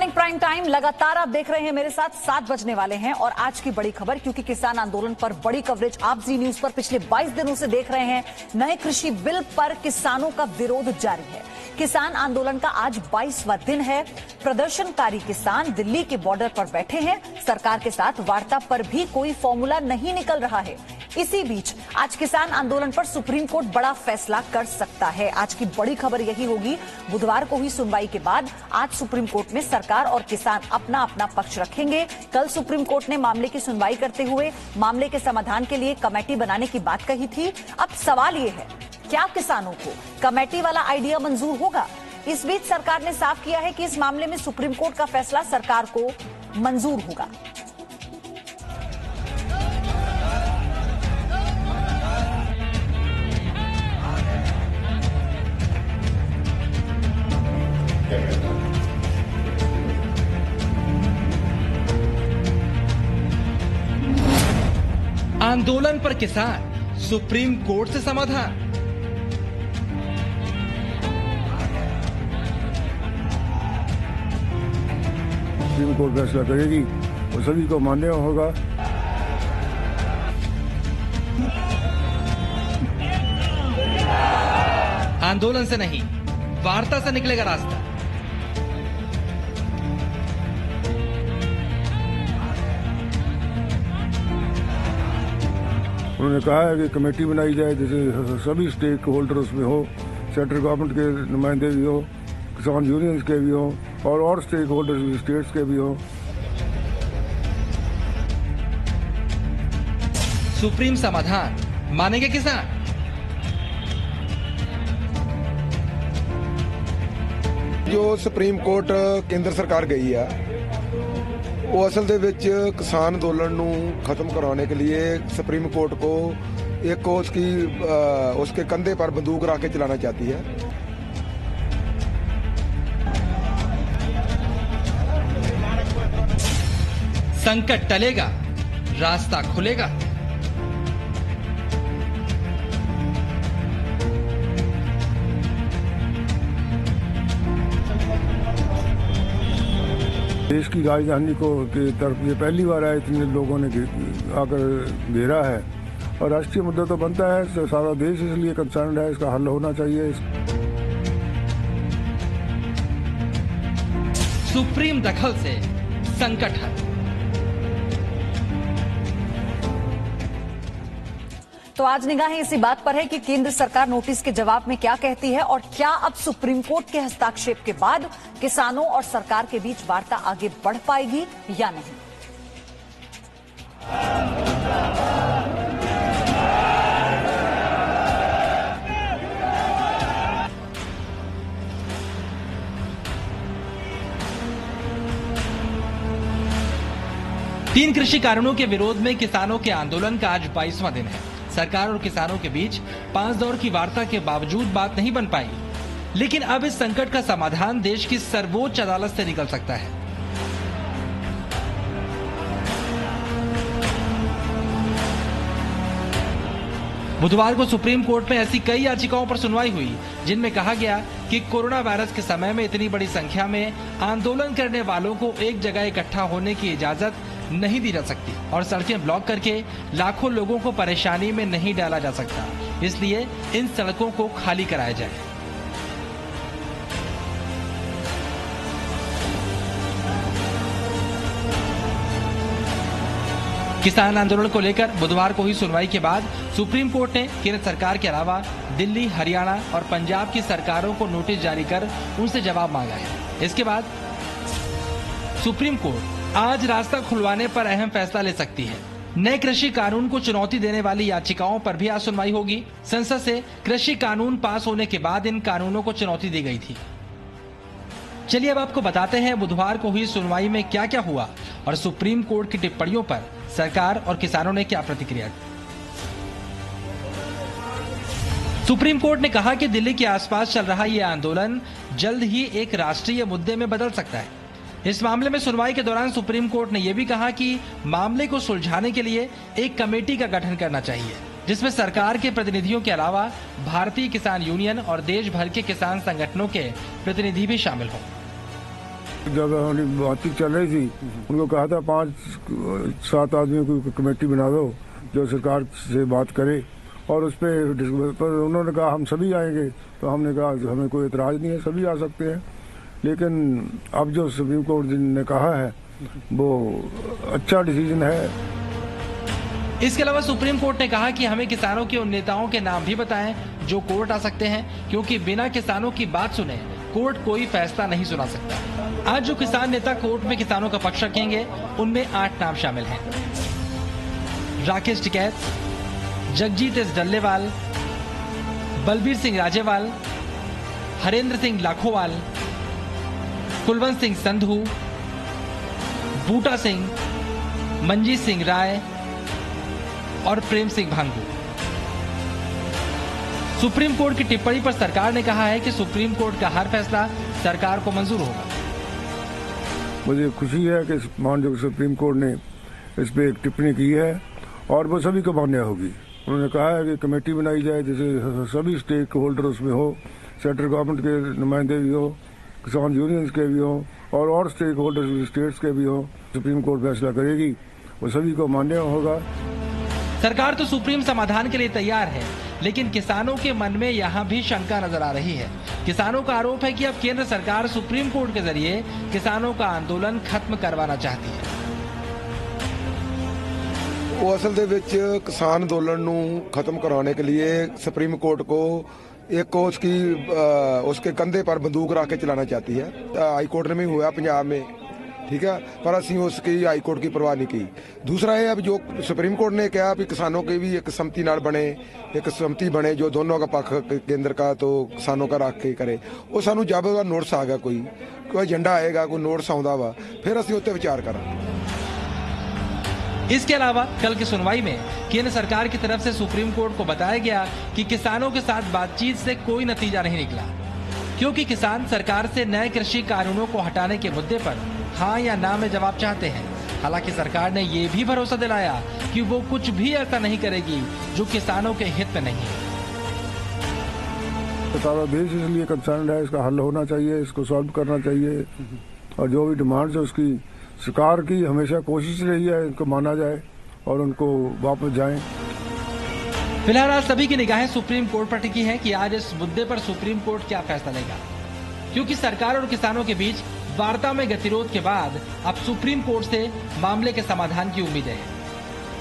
Morning prime time लगातार आप देख रहे हैं मेरे साथ 7 बजने वाले हैं और आज की बड़ी खबर, क्योंकि किसान आंदोलन पर बड़ी कवरेज आप जी न्यूज पर पिछले 22 दिनों से देख रहे हैं। नए कृषि बिल पर किसानों का विरोध जारी है। किसान आंदोलन का आज 22वां दिन है। प्रदर्शनकारी किसान दिल्ली के बॉर्डर पर बैठे हैं। सरकार के साथ वार्ता पर भी कोई फॉर्मूला नहीं निकल रहा है। इसी बीच आज किसान आंदोलन पर सुप्रीम कोर्ट बड़ा फैसला कर सकता है। आज की बड़ी खबर यही होगी। बुधवार को हुई सुनवाई के बाद आज सुप्रीम कोर्ट में सरकार और किसान अपना अपना पक्ष रखेंगे। कल सुप्रीम कोर्ट ने मामले की सुनवाई करते हुए मामले के समाधान के लिए कमेटी बनाने की बात कही थी। अब सवाल ये है, क्या किसानों को कमेटी वाला आइडिया मंजूर होगा? इस बीच सरकार ने साफ किया है कि इस मामले में सुप्रीम कोर्ट का फैसला सरकार को मंजूर होगा। आंदोलन पर किसान, सुप्रीम कोर्ट से समाधान। सुप्रीम कोर्ट फैसला करेगी और सभी को मान्य होगा। आंदोलन से नहीं, वार्ता से निकलेगा रास्ता। उन्होंने कहा है कि कमेटी बनाई जाए जैसे सभी स्टेक होल्डर उसमें हो, सेंट्रल गवर्नमेंट के नुमाइंदे भी हो, किसान यूनियंस के भी हो और स्टेक होल्डर स्टेट्स के भी हो। सुप्रीम समाधान मानेंगे किसान। जो ਸੁਪਰੀਮ ਕੋਰਟ ਕੇਂਦਰ ਸਰਕਾਰ ਗਈ ਆ वो असल ਦੇ ਵਿੱਚ किसान आंदोलन ਨੂੰ खत्म कराने के लिए सुप्रीम कोर्ट को एक उसके कंधे पर बंदूक रख के चलाना चाहती है। संकट टलेगा, रास्ता खुलेगा। देश की राजधानी को की तरफ ये पहली बार आए इतने लोगों ने आकर घेरा है और राष्ट्रीय मुद्दा तो बनता है, तो सारा देश इसलिए कंसर्न है, इसका हल होना चाहिए। सुप्रीम दखल से संकट हल। तो आज निगाहें इसी बात पर है कि केंद्र सरकार नोटिस के जवाब में क्या कहती है और क्या अब सुप्रीम कोर्ट के हस्ताक्षेप के बाद किसानों और सरकार के बीच वार्ता आगे बढ़ पाएगी या नहीं। तीन कृषि कानूनों के विरोध में किसानों के आंदोलन का आज 22वां दिन है। सरकार और किसानों के बीच 5 दौर की वार्ता के बावजूद बात नहीं बन पाई, लेकिन अब इस संकट का समाधान देश की सर्वोच्च अदालत से निकल सकता है। बुधवार को सुप्रीम कोर्ट में ऐसी कई याचिकाओं पर सुनवाई हुई जिनमें कहा गया कि कोरोना वायरस के समय में इतनी बड़ी संख्या में आंदोलन करने वालों को एक जगह इकट्ठा होने की इजाजत नहीं दी जा सकती और सड़कें ब्लॉक करके लाखों लोगों को परेशानी में नहीं डाला जा सकता, इसलिए इन सड़कों को खाली कराया जाए। किसान आंदोलन को लेकर बुधवार को हुई सुनवाई के बाद सुप्रीम कोर्ट ने केंद्र सरकार के अलावा दिल्ली, हरियाणा और पंजाब की सरकारों को नोटिस जारी कर उनसे जवाब मांगा है। इसके बाद सुप्रीम कोर्ट आज रास्ता खुलवाने पर अहम फैसला ले सकती है। नए कृषि कानून को चुनौती देने वाली याचिकाओं पर भी आज सुनवाई होगी। संसद से कृषि कानून पास होने के बाद इन कानूनों को चुनौती दी गई थी। चलिए अब आपको बताते हैं बुधवार को हुई सुनवाई में क्या क्या हुआ और सुप्रीम कोर्ट की टिप्पणियों पर सरकार और किसानों ने क्या प्रतिक्रिया दी। सुप्रीम कोर्ट ने कहा कि दिल्ली के आसपास चल रहा यह आंदोलन जल्द ही एक राष्ट्रीय मुद्दे में बदल सकता है। इस मामले में सुनवाई के दौरान सुप्रीम कोर्ट ने यह भी कहा कि मामले को सुलझाने के लिए एक कमेटी का गठन करना चाहिए, जिसमें सरकार के प्रतिनिधियों के अलावा भारतीय किसान यूनियन और देश भर के किसान संगठनों के प्रतिनिधि भी शामिल हों। जब हमारी बातचीत चल रही थी उनको कहा था 5-7 आदमियों की कमेटी बना दो जो सरकार से बात करे और उस पर उन्होंने कहा हम सभी आएंगे। तो हमने कहा हमें कोई एतराज़ नहीं है, सभी आ सकते हैं। लेकिन अब जो सुप्रीम कोर्ट ने कहा है वो अच्छा डिसीजन है। इसके अलावा सुप्रीम कोर्ट ने कहा कि हमें किसानों के उन नेताओं के नाम भी बताएं जो कोर्ट आ सकते हैं, क्योंकि बिना किसानों की बात सुने कोर्ट कोई फैसला नहीं सुना सकता। आज जो किसान नेता कोर्ट में किसानों का पक्ष रखेंगे उनमें 8 नाम शामिल हैं। राकेश टिकैत, जगजीत एस डल्लेवाल, बलबीर सिंह राजेवाल, हरेंद्र सिंह लाखोवाल, कुलवंत सिंह संधू, बूटा सिंह, मंजीत सिंह राय और प्रेम सिंह भांगू। सुप्रीम कोर्ट की टिप्पणी पर सरकार ने कहा है कि सुप्रीम कोर्ट का हर फैसला सरकार को मंजूर होगा। मुझे खुशी है कि माननीय सुप्रीम कोर्ट ने इस पे एक टिप्पणी की है और वो सभी को मान्य होगी। उन्होंने कहा है कि कमेटी बनाई जाए जिसे सभी स्टेक होल्डर उसमें हो, सेंट्रल गवर्नमेंट के नुमाइंदे भी हो, किसान यूनियंस के भी हो और स्टेक होल्डर्स स्टेट्स के भी हो। सुप्रीम कोर्ट फैसला करेगी, वो सभी को मान्य होगा। सरकार तो सुप्रीम समाधान के लिए तैयार है, लेकिन किसानों के मन में यहाँ भी शंका नजर आ रही है। किसानों का आरोप है कि अब केंद्र सरकार सुप्रीम कोर्ट के जरिए किसानों का आंदोलन खत्म करवाना चाहती है। वो असल ਦੇ ਵਿੱਚ किसान अंदोलन ਨੂੰ खत्म कराने के लिए सुप्रीम कोर्ट को एक उसके कंधे पर बंदूक रख के चलाना चाहती है। हाई कोर्ट में हुआ पंजाब में, ठीक है, पर असं उसकी हाई कोर्ट की परवाह नहीं की। दूसरा है अब जो सुप्रीम कोर्ट ने कहा कि किसानों की भी एक सहमति नाल बने, एक सहमति बने जो दोनों का पक्ष केंद्र का तो किसानों का रख के करे। वो सानू जब नोटिस आ गया, कोई एजेंडा आएगा, कोई नोटिस आउंदा वा, फिर असं उत्ते विचार करांगे। इसके अलावा कल की सुनवाई में केंद्र सरकार की तरफ से सुप्रीम कोर्ट को बताया गया कि किसानों के साथ बातचीत से कोई नतीजा नहीं निकला, क्योंकि किसान सरकार से नए कृषि कानूनों को हटाने के मुद्दे पर हाँ या ना में जवाब चाहते हैं। हालांकि सरकार ने ये भी भरोसा दिलाया कि वो कुछ भी ऐसा नहीं करेगी जो किसानों के हित में नहीं है। सारा देश इसलिए कंसर्न है, इसका हल होना चाहिए, इसको सॉल्व करना चाहिए और जो भी डिमांड्स है उसकी सरकार की हमेशा कोशिश रही है इनको माना जाए और उनको वापस जाएं। फिलहाल आज सभी की निगाहें सुप्रीम कोर्ट पर टिकी है कि आज इस मुद्दे पर सुप्रीम कोर्ट क्या फैसला लेगा, क्योंकि सरकार और किसानों के बीच वार्ता में गतिरोध के बाद अब सुप्रीम कोर्ट से मामले के समाधान की उम्मीद है।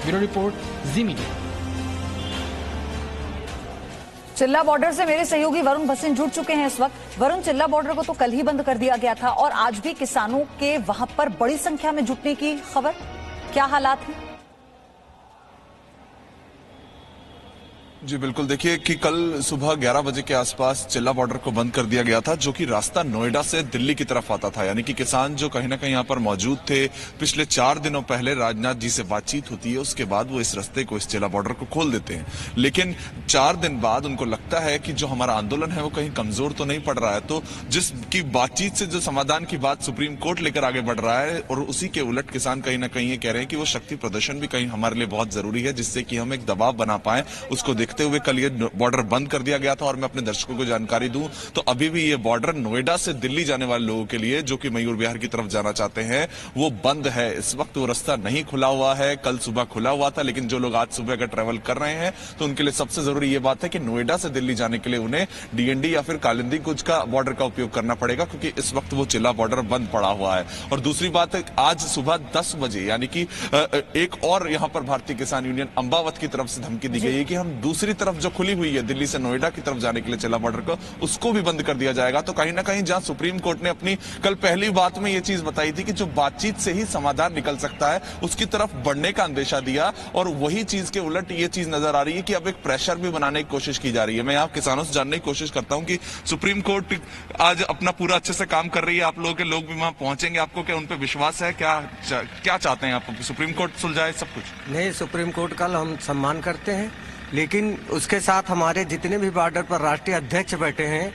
ब्यूरो रिपोर्ट, जी मीडिया। चिल्ला बॉर्डर से मेरे सहयोगी वरुण भसीन जुड़ चुके हैं इस वक्त। वरुण, चिल्ला बॉर्डर को तो कल ही बंद कर दिया गया था और आज भी किसानों के वहां पर बड़ी संख्या में जुटने की खबर, क्या हालात हैं? जी बिल्कुल, देखिए कि कल सुबह 11 बजे के आसपास चिल्ला बॉर्डर को बंद कर दिया गया था, जो कि रास्ता नोएडा से दिल्ली की तरफ आता था। यानी कि किसान जो कहीं ना कहीं यहाँ पर मौजूद थे, पिछले 4 दिनों पहले राजनाथ जी से बातचीत होती है, उसके बाद वो इस रास्ते को, इस चिल्ला बॉर्डर को खोल देते हैं। लेकिन 4 दिन बाद उनको लगता है कि जो हमारा आंदोलन है वो कहीं कमजोर तो नहीं पड़ रहा है, तो जिसकी बातचीत से जो समाधान की बात सुप्रीम कोर्ट लेकर आगे बढ़ रहा है और उसी के उलट किसान कहीं ना कहीं ये कह रहे हैं कि वो शक्ति प्रदर्शन भी कहीं हमारे लिए बहुत जरूरी है, जिससे कि हम एक दबाव बना पाए। उसको देखते हुए कल ये बॉर्डर बंद कर दिया गया था। और मैं अपने दर्शकों को जानकारी दूं तो अभी भी ये बॉर्डर नोएडा से दिल्ली जाने वाले लोगों के लिए, जो कि मयूर विहार की तरफ जाना चाहते हैं, वो बंद है। इस वक्त वो रास्ता नहीं खुला हुआ है। कल सुबह खुला हुआ था, लेकिन जो लोग आज सुबह का ट्रेवल कर रहे हैं तो उनके लिए सबसे जरूरी ये बात है कि नोएडा से दिल्ली जाने के लिए उन्हें डीएनडी या फिर कालिंदी कुछ का बॉर्डर का उपयोग करना पड़ेगा, क्योंकि इस वक्त वो चिल्ला बॉर्डर बंद पड़ा हुआ है। और दूसरी बात है, आज सुबह 10 बजे यानी कि एक और यहां पर भारतीय किसान यूनियन अम्बावत की तरफ से धमकी दी गई है कि हम दूसरी तरफ जो खुली हुई है दिल्ली से नोएडा की तरफ जाने के लिए चिल्ला बॉर्डर को, उसको भी बंद कर दिया जाएगा। तो कहीं ना कहीं जहां सुप्रीम कोर्ट ने अपनी कल पहली बात में यह चीज बताई थी कि जो बातचीत से ही समाधान निकल सकता है, उसकी तरफ बढ़ने का अंदेशा दिया, और वही चीज के उलट ये चीज नजर आ रही है कि अब एक प्रेशर भी बनाने की कोशिश की जा रही है। मैं आप किसानों से जानने की कोशिश करता हूं कि सुप्रीम कोर्ट आज अपना पूरा अच्छे से काम कर रही है, आप लोगों के लोग भी वहां पहुंचेंगे, आपको क्या उन पर विश्वास है? क्या चाहते हैं आप? सुप्रीम कोर्ट सुलझाए सब कुछ? नहीं, सुप्रीम कोर्ट का हम सम्मान करते हैं, लेकिन उसके साथ हमारे जितने भी बॉर्डर पर राष्ट्रीय अध्यक्ष बैठे हैं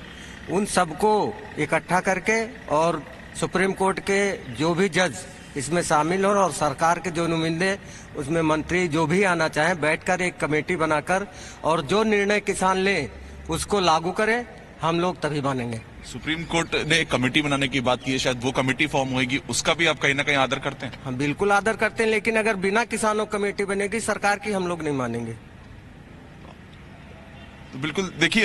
उन सबको इकट्ठा करके और सुप्रीम कोर्ट के जो भी जज इसमें शामिल हो और सरकार के जो नुमाइंदे उसमें मंत्री जो भी आना चाहें, बैठकर एक कमेटी बनाकर और जो निर्णय किसान लें उसको लागू करें, हम लोग तभी मानेंगे। सुप्रीम कोर्ट ने एक कमेटी बनाने की बात की है, शायद वो कमेटी फॉर्म होगी, उसका भी आप कहीं ना कहीं आदर करते हैं? हम बिल्कुल आदर करते हैं, लेकिन अगर बिना किसानों कमेटी बनेगी सरकार की, हम लोग नहीं मानेंगे। तो बिल्कुल देखिए,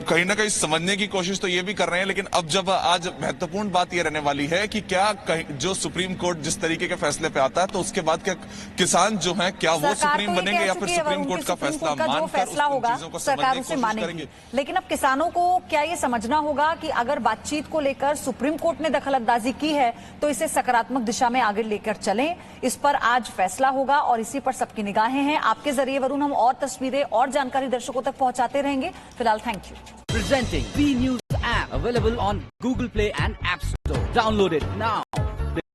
कहीं ना कहीं समझने की कोशिश तो ये भी कर रहे हैं, लेकिन अब जब आज महत्वपूर्ण बात ये रहने वाली है कि क्या जो सुप्रीम कोर्ट जिस तरीके के फैसले पे आता है, तो उसके बाद क्या किसान जो हैं क्या वो सुप्रीम बनेंगे या फिर सुप्रीम कोर्ट का फैसला जो फैसला होगा सरकार उसे मानेगी। लेकिन अब किसानों को क्या ये समझना होगा कि अगर बातचीत को लेकर सुप्रीम कोर्ट ने दखलअंदाजी की है तो इसे सकारात्मक दिशा में आगे लेकर चलें, इस पर आज फैसला होगा और इसी पर सबकी निगाहें हैं। आपके जरिए वरुण हम और तस्वीरें और जानकारी दर्शकों तक पहुंचाते रहेंगे। फिलहाल thank you. Presenting B News app available on Google Play and App Store. Download it now.